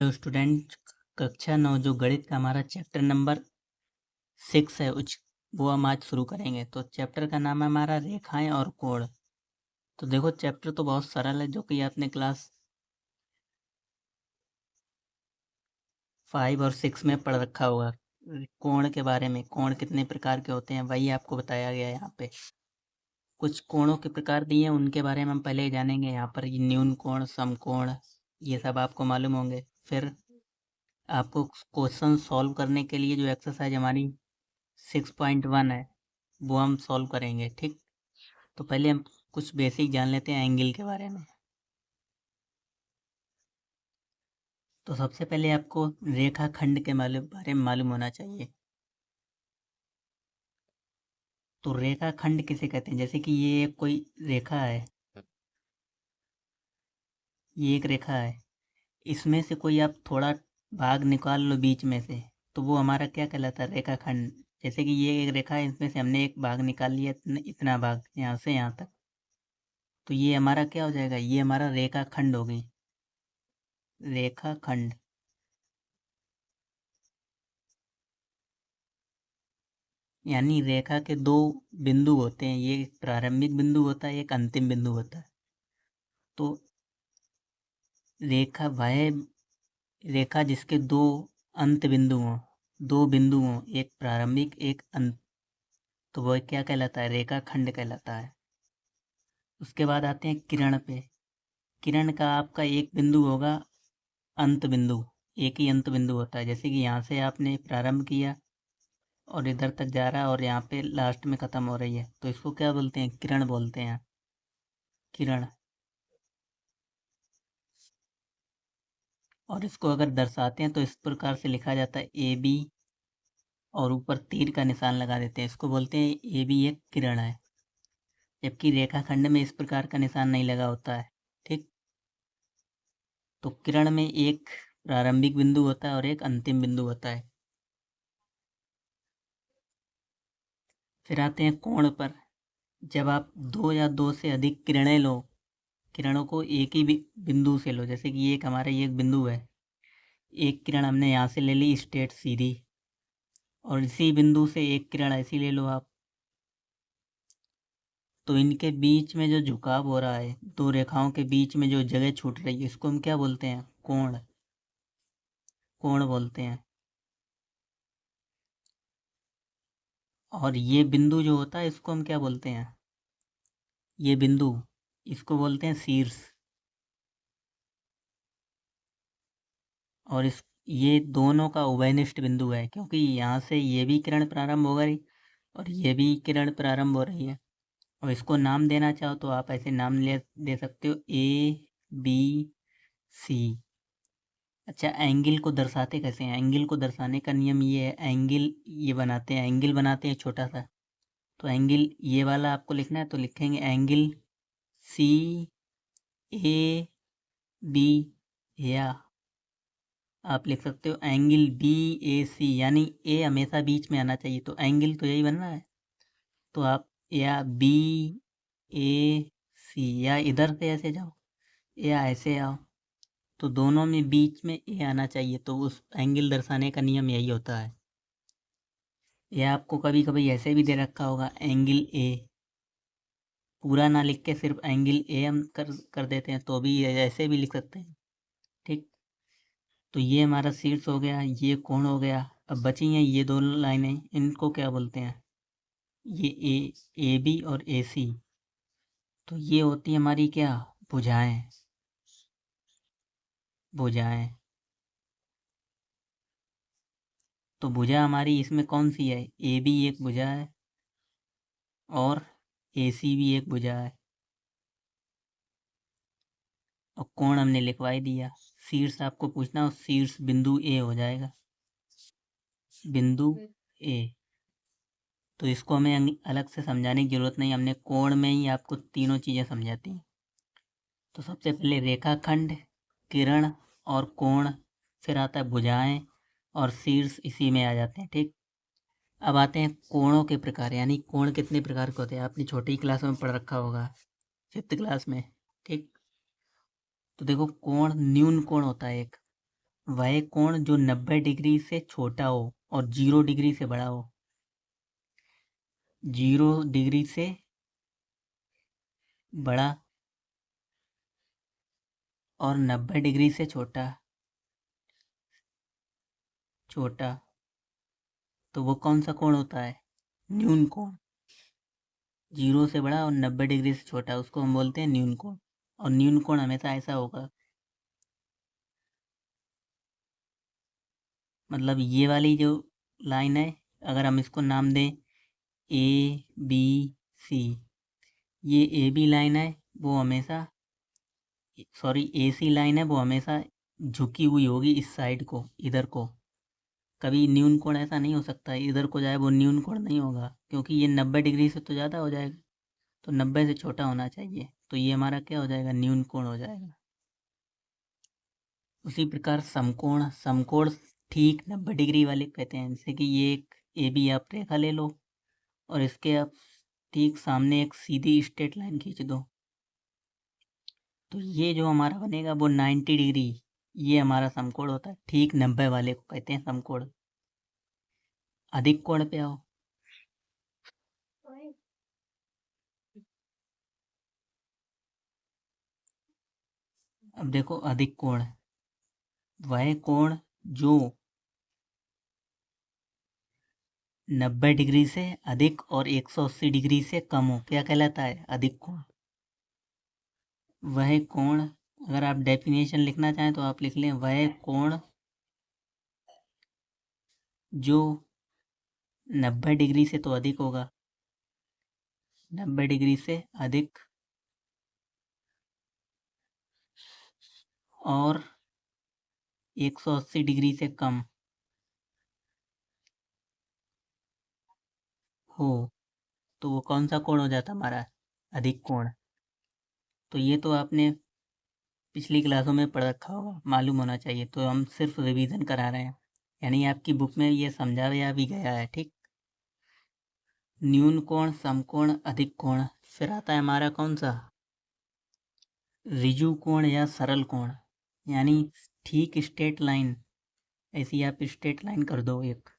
तो स्टूडेंट, कक्षा 9 जो गणित का हमारा चैप्टर नंबर 6 है वो हम आज शुरू करेंगे। तो चैप्टर का नाम है हमारा रेखाएं और कोण। तो देखो, चैप्टर तो बहुत सरल है, जो कि आपने क्लास 5 और 6 में पढ़ रखा होगा। कोण के बारे में, कोण कितने प्रकार के होते हैं वही आपको बताया गया है। यहाँ पे कुछ कोणों के प्रकार दिए हैं, उनके बारे में हम पहले ही जानेंगे। यहाँ पर ये न्यून कोण, समकोण, ये सब आपको मालूम होंगे। फिर आपको क्वेश्चन सॉल्व करने के लिए जो एक्सरसाइज हमारी 6.1 है वो हम सॉल्व करेंगे। ठीक, तो पहले हम कुछ बेसिक जान लेते हैं एंगल के बारे में। तो सबसे पहले आपको रेखाखंड के बारे में मालूम होना चाहिए। तो रेखाखंड किसे कहते हैं? जैसे कि ये एक कोई रेखा है, ये एक रेखा है, इसमें से कोई आप थोड़ा भाग निकाल लो बीच में से, तो वो हमारा क्या कहलाता है? रेखाखंड। जैसे कि ये एक रेखा है, इसमें से हमने एक भाग निकाल लिया, इतना भाग यहाँ से यहाँ तक, तो ये हमारा क्या हो जाएगा? ये हमारा रेखाखंड हो गई, रेखाखंड। यानी रेखा के दो बिंदु होते हैं, ये एक प्रारंभिक बिंदु होता है, एक अंतिम बिंदु होता है। तो रेखा वह रेखा जिसके दो अंत बिंदु हों, दो बिंदु हों, एक प्रारंभिक एक अंत, तो वह क्या कहलाता है? रेखाखंड कहलाता है। उसके बाद आते हैं किरण पे। किरण का आपका एक बिंदु होगा अंत बिंदु, एक ही अंत बिंदु होता है। जैसे कि यहाँ से आपने प्रारंभ किया और इधर तक जा रहा है और यहाँ पे लास्ट में ख़त्म हो रही है, तो इसको क्या बोलते हैं? किरण बोलते हैं, किरण। और इसको अगर दर्शाते हैं तो इस प्रकार से लिखा जाता है ए बी, और ऊपर तीर का निशान लगा देते हैं, इसको बोलते हैं ए बी एक किरण है। जबकि रेखाखंड में इस प्रकार का निशान नहीं लगा होता है। ठीक, तो किरण में एक प्रारंभिक बिंदु होता है और एक अंतिम बिंदु होता है। फिर आते हैं कोण पर। जब आप दो या दो से अधिक किरणें लो, किरणों को एक ही बिंदु से लो, जैसे कि ये एक हमारा ये एक बिंदु है, एक किरण हमने यहाँ से ले ली स्ट्रेट सीधी, और इसी बिंदु से एक किरण ऐसी ले लो आप, तो इनके बीच में जो झुकाव हो रहा है, दो रेखाओं के बीच में जो जगह छूट रही है, इसको हम क्या बोलते हैं? कोण, कोण बोलते हैं। और ये बिंदु जो होता है इसको हम क्या बोलते हैं? ये बिंदु, इसको बोलते हैं शीर्ष। और इस ये दोनों का उभयनिष्ठ बिंदु है, क्योंकि यहाँ से ये भी किरण प्रारंभ हो गई और ये भी किरण प्रारंभ हो रही है। और इसको नाम देना चाहो तो आप ऐसे नाम दे सकते हो, ए बी सी। अच्छा, एंगल को दर्शाते कैसे हैं? एंगल को दर्शाने का नियम ये है, एंगल ये बनाते हैं, एंगल बनाते हैं छोटा सा। तो एंगल ये वाला आपको लिखना है तो लिखेंगे एंगल सी ए बी, या आप लिख सकते हो एंगल बी ए सी, यानी ए हमेशा बीच में आना चाहिए, तो एंगल तो यही बनना है। तो आप या बी ए सी, या इधर से ऐसे जाओ या ऐसे आओ, तो दोनों में बीच में ए आना चाहिए, तो उस एंगल दर्शाने का नियम यही होता है। या आपको कभी कभी ऐसे भी दे रखा होगा एंगल ए, पूरा ना लिख के सिर्फ एंगल ए हम कर देते हैं, तो भी ऐसे भी लिख सकते हैं। ठीक, तो ये हमारा शीर्ष हो गया, ये कोण हो गया। अब बची हैं ये दो लाइनें, इनको क्या बोलते हैं? ये ए बी और ए सी। तो ये होती है हमारी क्या? भुजाएं, भुजाएं। तो भुजा हमारी इसमें कौन सी है? ए बी एक भुजा है और ए सी भी एक भुजा है। और कोण हमने लिखवा ही दिया। शीर्ष आपको पूछना हो, शीर्ष बिंदु ए हो जाएगा, बिंदु ए। तो इसको हमें अलग से समझाने की ज़रूरत नहीं, हमने कोण में ही आपको तीनों चीज़ें समझाती हैं। तो सबसे पहले रेखाखंड, किरण और कोण, फिर आता है भुजाएं और शीर्ष इसी में आ जाते हैं। ठीक, अब आते हैं कोणों के प्रकार, यानी कोण कितने प्रकार के होते हैं, आपने छोटी क्लास में पढ़ रखा होगा, 5th क्लास में। ठीक, तो देखो, कोण न्यून कोण होता है एक, वह कोण जो 90 डिग्री से छोटा हो और 0 डिग्री से बड़ा हो। 0 डिग्री से बड़ा और 90 डिग्री से छोटा। छोटा तो वो कौन सा कोण होता है? न्यून कोण। 0 से बड़ा और 90 डिग्री से छोटा, उसको हम बोलते हैं न्यून कोण। और न्यून कोण हमेशा ऐसा होगा, मतलब ये वाली जो लाइन है, अगर हम इसको नाम दें ए बी सी, ये ए बी लाइन है वो हमेशा, सॉरी ए सी लाइन है वो हमेशा झुकी हुई होगी इस साइड को, इधर को। कभी न्यून कोण ऐसा नहीं हो सकता इधर को जाए वो न्यून कोण नहीं होगा, क्योंकि ये 90 डिग्री से तो ज़्यादा हो जाएगा, तो 90 से छोटा होना चाहिए, तो ये हमारा क्या हो जाएगा? न्यून कोण हो जाएगा। उसी प्रकार समकोण, समकोण ठीक 90 डिग्री वाले कहते हैं। जैसे कि ये एक ए बी आप रेखा ले लो और इसके आप ठीक सामने एक सीधी स्ट्रेट लाइन खींच दो, तो ये जो हमारा बनेगा वो 90 डिग्री, ये हमारा समकोण होता है। ठीक 90 वाले को कहते हैं समकोण। अधिक कोण पे आओ। अब देखो अधिक कोण, वह कोण जो 90 डिग्री से अधिक और 180 डिग्री से कम हो, क्या कहलाता है? अधिक कोण। वह कोण, अगर आप डेफिनेशन लिखना चाहें तो आप लिख लें, वह कोण जो 90 डिग्री से तो अधिक होगा, 90 डिग्री से अधिक और 180 डिग्री से कम हो, तो वो कौन सा कोण हो जाता हमारा? अधिक कोण। तो ये तो आपने पिछली क्लासों में पढ़ रखा होगा, मालूम होना चाहिए, तो हम सिर्फ रिवीजन करा रहे हैं, यानी आपकी बुक में ये समझाया भी गया है। ठीक, न्यून कोण, समकोण, अधिक कोण। फिर आता है हमारा कौन सा? ऋजु कोण या सरल कोण, यानी ठीक स्ट्रेट लाइन, ऐसी आप स्ट्रेट लाइन कर दो एक,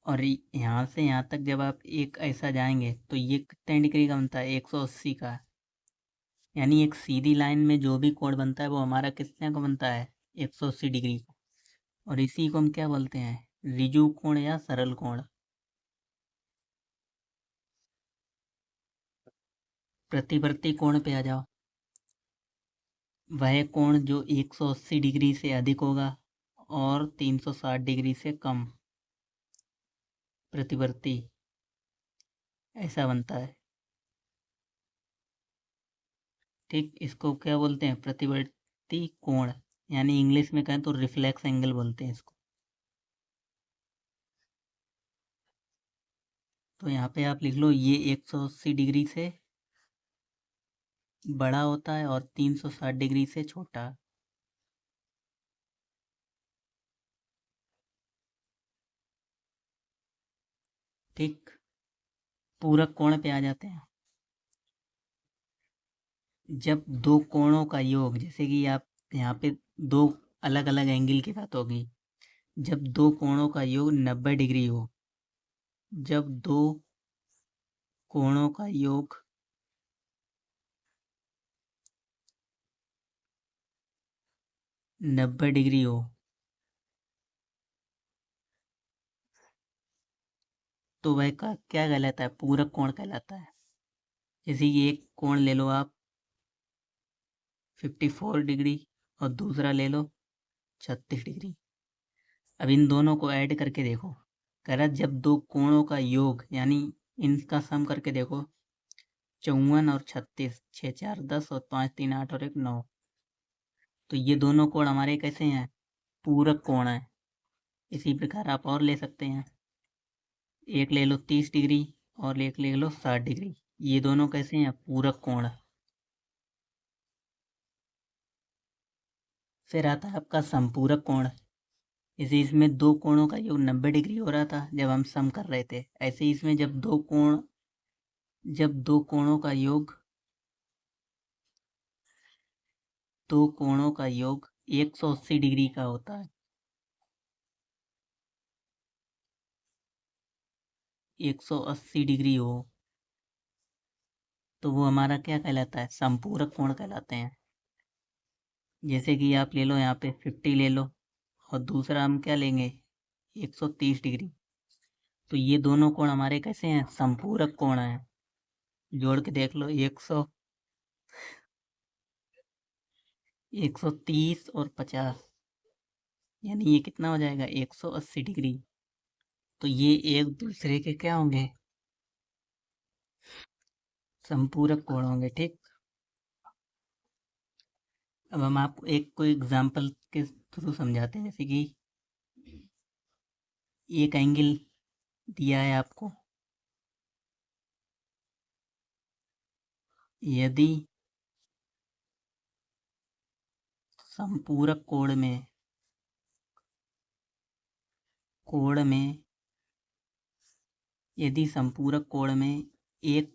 और यहाँ से यहाँ तक जब आप एक ऐसा जाएंगे तो ये कितने डिग्री का बनता है? 180 का। यानी एक सीधी लाइन में जो भी कोण बनता है वो हमारा कितने का बनता है? 180 डिग्री का। और इसी को हम क्या बोलते हैं? ऋजु कोण या सरल कोण। प्रतिवर्ती कोण पे आ जाओ। वह कोण जो 180 डिग्री से अधिक होगा और 360 डिग्री से कम, प्रतिवर्ती, ऐसा बनता है। ठीक, इसको क्या बोलते हैं? प्रतिवर्ती कोण, यानी इंग्लिश में कहें तो रिफ्लेक्स एंगल बोलते हैं इसको। तो यहाँ पे आप लिख लो, ये 180 डिग्री से बड़ा होता है और 360 डिग्री से छोटा। ठीक, पूरक कोण पे आ जाते हैं। जब दो कोणों का योग, जैसे कि आप यहाँ पे दो अलग अलग एंगल की बात होगी, जब दो कोणों का योग 90 डिग्री हो, जब दो कोणों का योग 90 डिग्री हो, तो वह का क्या कहलाता है? पूरक कोण कहलाता है। जैसे कि एक कोण ले लो आप 54 डिग्री और दूसरा ले लो 36 डिग्री। अब इन दोनों को ऐड करके देखो, कह रहा जब दो कोणों का योग, यानी इनका सम करके देखो, 54 और 36, 6 4 10 और 5 3 8 और 1 9, तो ये दोनों कोण हमारे कैसे हैं? पूरक कोण है। इसी प्रकार आप और ले सकते हैं, एक ले लो 30 डिग्री और एक ले लो 60 डिग्री, ये दोनों कैसे हैं? पूरक कोण। फिर आता है आपका संपूरक कोण। इसे इसमें दो कोणों का योग 90 डिग्री हो रहा था जब हम सम कर रहे थे, ऐसे ही इसमें जब दो कोणों का योग, दो कोणों का योग 180 डिग्री का होता है, 180 डिग्री हो तो वो हमारा क्या कहलाता है? संपूरक कोण कहलाते हैं। जैसे कि आप ले लो यहाँ पे 50 ले लो और दूसरा हम क्या लेंगे? 130 डिग्री। तो ये दोनों कोण हमारे कैसे हैं? संपूरक कोण हैं। जोड़ के देख लो 130 और 50, यानी ये कितना हो जाएगा? 180 डिग्री। तो ये एक दूसरे के क्या होंगे? संपूरक कोण होंगे। ठीक, अब हम आपको एक कोई एग्जांपल के थ्रू समझाते हैं। जैसे कि एक एंगल दिया है आपको, यदि संपूरक कोण में यदि संपूरक कोण में एक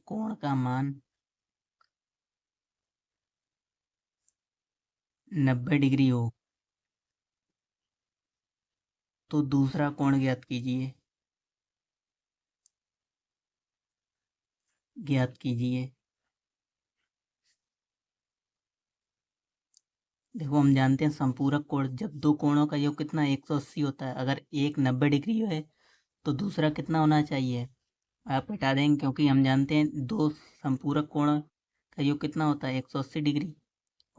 कोण का मान 90 डिग्री हो तो दूसरा कोण ज्ञात कीजिए। देखो, हम जानते हैं संपूरक कोण, जब दो कोणों का योग कितना 180 होता है। अगर एक 90 डिग्री है तो दूसरा कितना होना चाहिए? आप घटा देंगे, क्योंकि हम जानते हैं दो संपूरक कोण का योग कितना होता है? 180 डिग्री।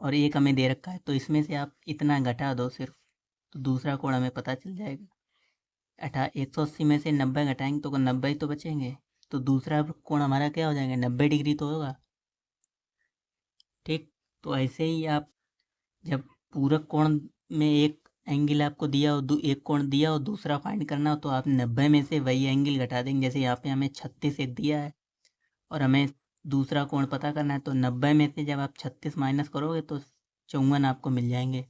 और एक हमें दे रखा है, तो इसमें से आप इतना घटा दो सिर्फ, तो दूसरा कोण हमें पता चल जाएगा। 180 में से 90 घटाएंगे तो 90 ही तो बचेंगे। तो दूसरा कोण हमारा क्या हो जाएगा? 90 डिग्री तो होगा। ठीक, तो ऐसे ही आप जब पूरक कोण में एक एंगल आपको दिया हो, एक कोण दिया हो, दूसरा फाइंड करना हो, तो आप 90 में से वही एंगल घटा देंगे। जैसे यहाँ पे हमें 36 एक दिया है और हमें दूसरा कोण पता करना है, तो 90 में से जब आप 36 माइनस करोगे तो 54 आपको मिल जाएंगे।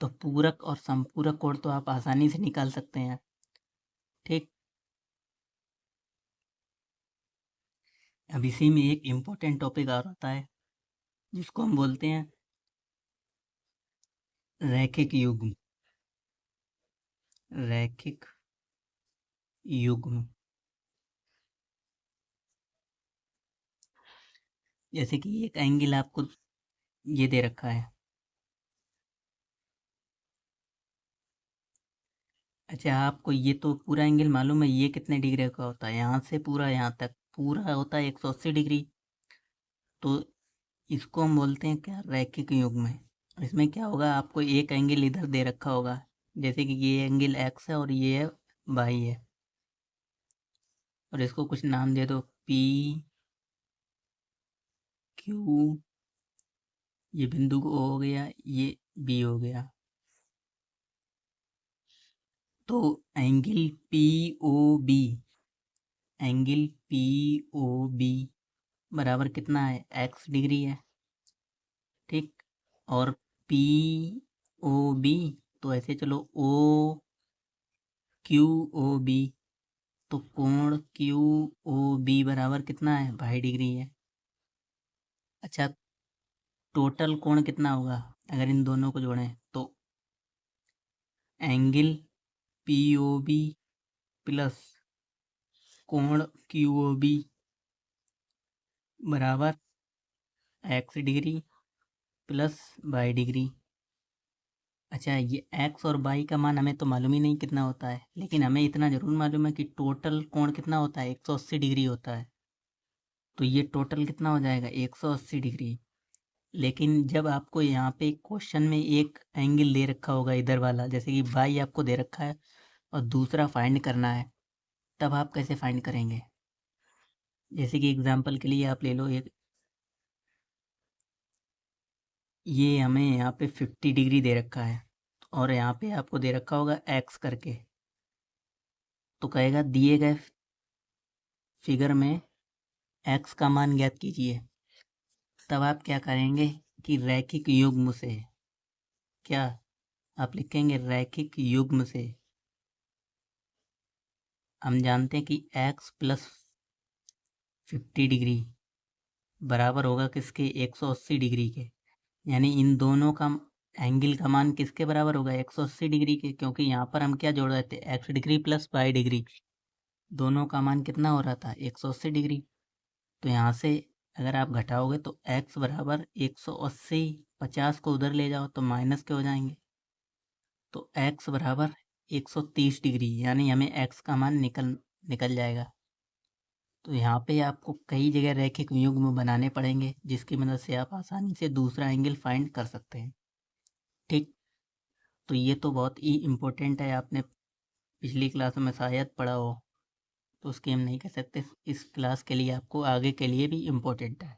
तो पूरक और संपूरक कोण तो आप आसानी से निकाल सकते हैं। ठीक, अब इसी में एक इम्पोर्टेंट टॉपिक और होता है जिसको हम बोलते हैं रैखिक युग्म। रैखिक युग्म, जैसे कि एक एंगल आपको ये दे रखा है। अच्छा, आपको ये तो पूरा एंगल मालूम है, ये कितने डिग्री का होता है? यहाँ से पूरा यहाँ तक पूरा होता है 180 डिग्री। तो इसको हम बोलते हैं क्या? रैखिक युग्म है। इसमें क्या होगा? आपको एक एंगल इधर दे रखा होगा, जैसे कि ये एंगल एक्स है और ये है वाई है, और इसको कुछ नाम दे दो, पी क्यू, ये बिंदु ओ हो गया, ये बी हो गया। तो angle P O B angle P O B बराबर कितना है? एक्स डिग्री है। ठीक, और पी ओ बी, तो ऐसे चलो ओ क्यू ओ बी, तो कोण क्यू ओ बी बराबर कितना है? 22 डिग्री है। अच्छा, टोटल कोण कितना होगा अगर इन दोनों को जोड़ें? तो angle P O B plus कोण क्यू ओ बी बराबर X degree plus Y degree. अच्छा, ये एक्स और वाई का मान हमें तो मालूम ही नहीं कितना होता है, लेकिन हमें इतना ज़रूर मालूम है कि टोटल कोण कितना होता है? 180 डिग्री होता है। तो ये टोटल कितना हो जाएगा? 180 डिग्री। लेकिन जब आपको यहाँ पे क्वेश्चन में एक एंगल दे रखा होगा इधर वाला, जैसे कि वाई आपको दे रखा है और दूसरा फाइंड करना है, तब आप कैसे फाइंड करेंगे? जैसे कि एग्जांपल के लिए आप ले लो, एक ये हमें यहाँ पे 50 डिग्री दे रखा है और यहाँ पे आपको दे रखा होगा एक्स करके। तो कहेगा दिए गए फिगर में एक्स का मान ज्ञात कीजिए। तब आप क्या करेंगे कि रैखिक युग्म से, क्या आप लिखेंगे? रैखिक युग्म से हम जानते हैं कि x प्लस 50 डिग्री बराबर होगा किसके? 180 डिग्री के। यानी इन दोनों का एंगल का मान किसके बराबर होगा, 180 डिग्री के, क्योंकि यहाँ पर हम क्या जोड़ रहे थे, x degree plus y degree, दोनों का मान कितना हो रहा था, 180 डिग्री। तो यहाँ से अगर आप घटाओगे तो x बराबर 180, 50 को उधर ले जाओ तो माइनस के हो जाएंगे, तो x बराबर 130 डिग्री, यानी हमें x का मान निकल जाएगा। तो यहाँ पे आपको कई जगह रैखिक युग्म बनाने पड़ेंगे, जिसकी मदद से आप आसानी से दूसरा एंगल फाइंड कर सकते हैं। ठीक, तो ये तो बहुत ही इम्पोर्टेंट है, आपने पिछली क्लास में शायद पढ़ा हो, तो उसकी हम नहीं कह सकते, इस क्लास के लिए आपको आगे के लिए भी इम्पोर्टेंट है।